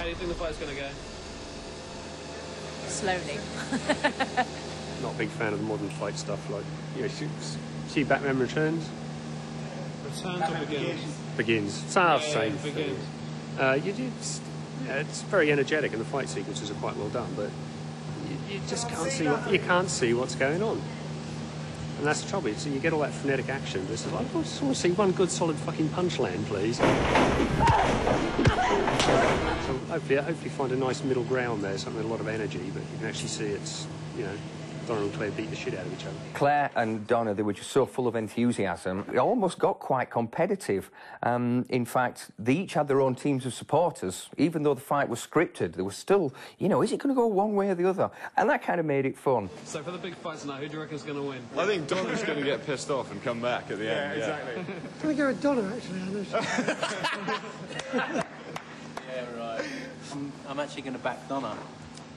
do you think the fight's going to go? Slowly. Not a big fan of the modern fight stuff, like, you know, see Batman Returns? Returns or Begins? Begins. It's the same Begins. thing. It's very energetic and the fight sequences are quite well done, but you just can't see what's going on. And that's the trouble. So you get all that frenetic action. This is like, I just want to see one good solid fucking punch land, please. So hopefully find a nice middle ground there, something with a lot of energy, but you can actually see it's, you know, Donna and Claire beat the shit out of each other. Claire and Donna, they were just so full of enthusiasm. It almost got quite competitive. In fact, they each had their own teams of supporters. Even though the fight was scripted, there was still, you know, is it going to go one way or the other? And that kind of made it fun. So for the big fight tonight, who do you reckon is going to win? I think Donna's going to get pissed off and come back at the end. Yeah, exactly. I'm going to go with Donna, actually. Yeah, right. I'm actually going to back Donna.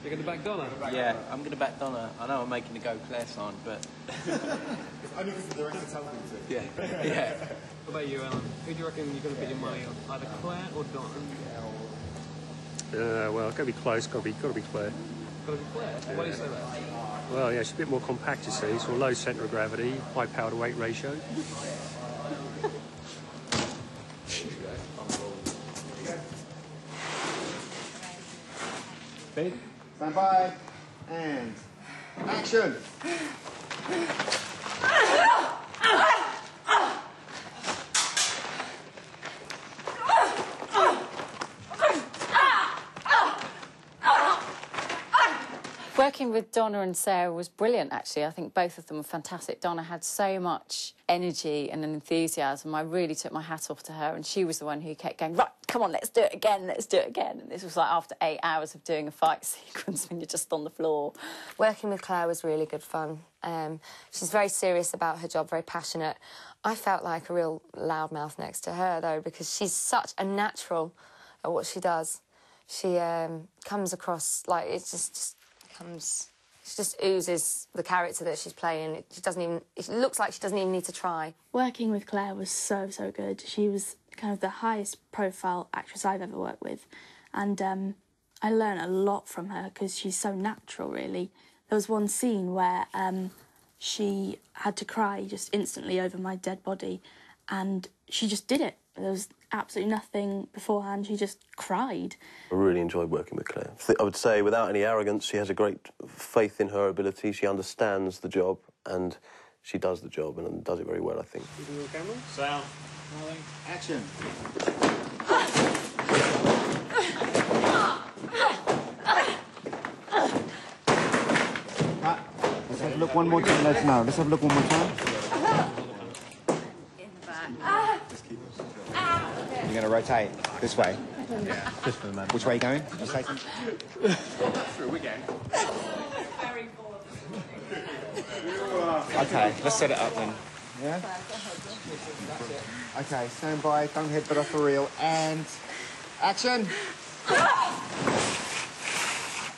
You're going to back Donna? Yeah, I'm going to back Donna. I know I'm making the go Claire sign, but... Only because the director tells me to. Yeah, yeah. What about you, Alan? Who do you reckon you're going to put your money on? Either Claire or Donna? Well, it's got to be close. Got to be Claire. Got to be Claire? Yeah. Why do you say that? Well, yeah, she's a bit more compact, you see, so low centre of gravity, high power to weight ratio. Big. Stand by. And action. Working with Donna and Sarah was brilliant, actually. I think both of them were fantastic. Donna had so much energy and enthusiasm. I really took my hat off to her, and she was the one who kept going, right, come on, let's do it again, let's do it again. And this was like after 8 hours of doing a fight sequence when you're just on the floor. Working with Claire was really good fun. She's very serious about her job, very passionate. I felt like a real loudmouth next to her, though, because she's such a natural at what she does. She comes across like she just oozes the character that she's playing. It looks like she doesn't even need to try. Working with Claire was so good. She was kind of the highest profile actress I've ever worked with, and I learned a lot from her because she's so natural, really. There was one scene where she had to cry just instantly over my dead body, and she just did it. There was absolutely nothing beforehand. She just cried. I really enjoyed working with Claire. I would say, without any arrogance, she has a great faith in her ability. She understands the job, and she does the job, and does it very well, I think. Camera? Sound. Action. Let's have a look one more time. Let's have a look one more time. In the back. You're going to rotate this way? Yeah. Just for the moment. Which way are you going? Did you say something? Through again. OK, let's set it up then. Yeah? OK, stand by, don't headbutt off for real, and action!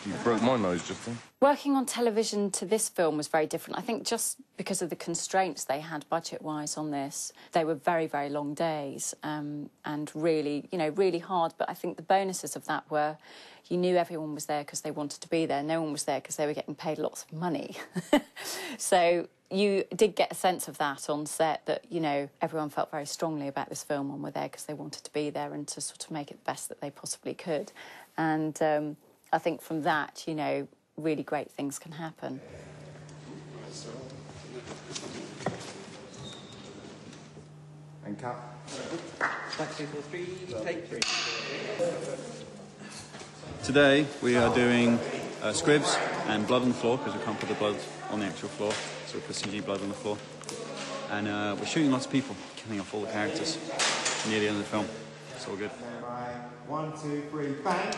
You broke my nose just then. Working on television to this film was very different. I think just because of the constraints they had budget-wise on this, they were very, very long days and really, you know, really hard. But I think the bonuses of that were you knew everyone was there because they wanted to be there. No one was there because they were getting paid lots of money. So you did get a sense of that on set, that, you know, everyone felt very strongly about this film and were there because they wanted to be there and to sort of make it the best that they possibly could. And I think from that, you know, really great things can happen. And cut. Take 3. Today we are doing scribs and blood on the floor, because we can't put the blood on the actual floor, so we put CG blood on the floor. And we're shooting lots of people, killing off all the characters near the end of the film. It's all good. 1, 2, 3, bang!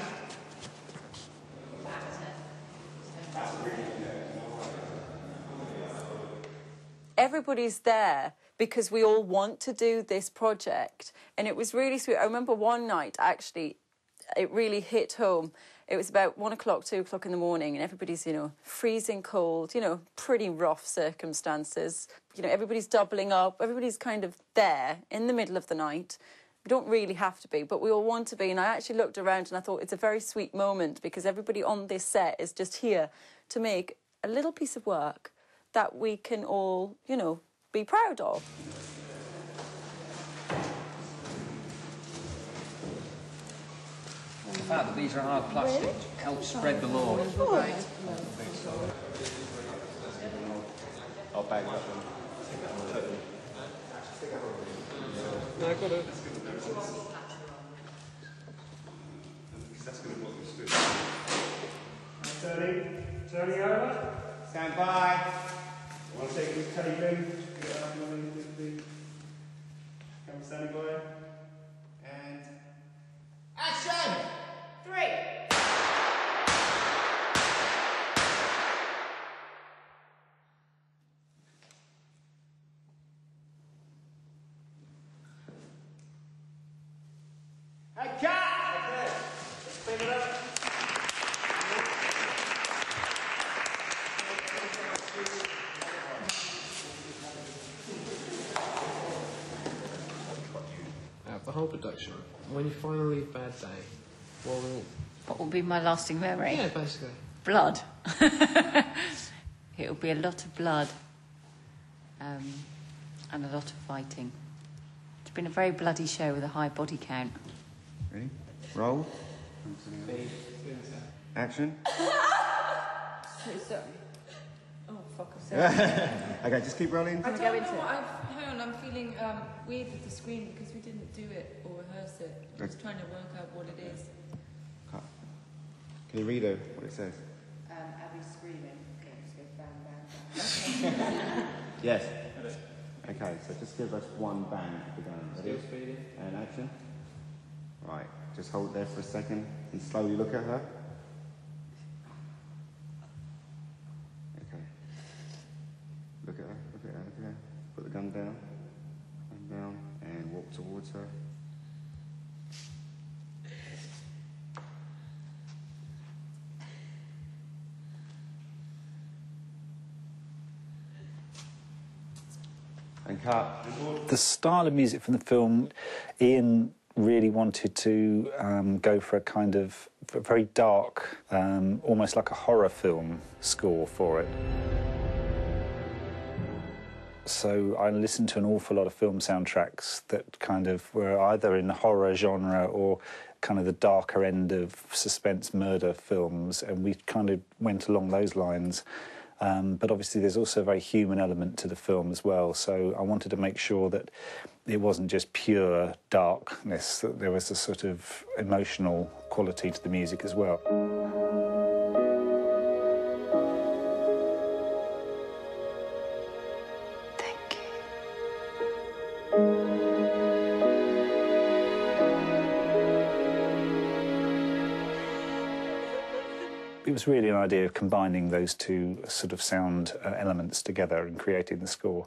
Everybody's there because we all want to do this project, and it was really sweet. I remember one night, actually, it really hit home. It was about 1 o'clock, 2 o'clock in the morning, and everybody's, you know, freezing cold, you know, pretty rough circumstances. You know, everybody's doubling up, everybody's kind of there in the middle of the night. We don't really have to be, but we all want to be. And I actually looked around and I thought it's a very sweet moment because everybody on this set is just here to make a little piece of work that we can all, you know, be proud of. The fact that these are hard plastic helps spread the load. I'll bag that one. No, I got it. Turning over. Stand by. I want to take this tape in. Get it up and running quickly. Come standing by. And action! 3. Hey, cut! Okay. Spin it up. The whole production, when you finally leave Bad Day, What will be my lasting memory? Yeah, basically. Blood. It'll be a lot of blood and a lot of fighting. It's been a very bloody show with a high body count. Ready? Roll. Action. Sorry. Oh, fuck, I'm sorry. Okay, just keep rolling. I don't know what hang on, I'm feeling weird with the screen because we didn't do it or rehearse it. I'm just trying to work out what it is. Cut. Can you read out what it says? Abby screaming. Okay, just go bang, bang, bang. Yes. Okay, so just give us one bang at the gun. Ready? And action. Right, just hold there for a second and slowly look at her. Okay. Look at her, look at her, look at her. Put the gun down, and walk towards her. And cut. The style of music from the film, Ian really wanted to go for a kind of very dark, almost like a horror film score for it. So I listened to an awful lot of film soundtracks that kind of were either in the horror genre or kind of the darker end of suspense murder films, and we kind of went along those lines. But obviously there's also a very human element to the film as well, so I wanted to make sure that it wasn't just pure darkness, that there was a sort of emotional quality to the music as well. It was really an idea of combining those two sort of sound elements together and creating the score.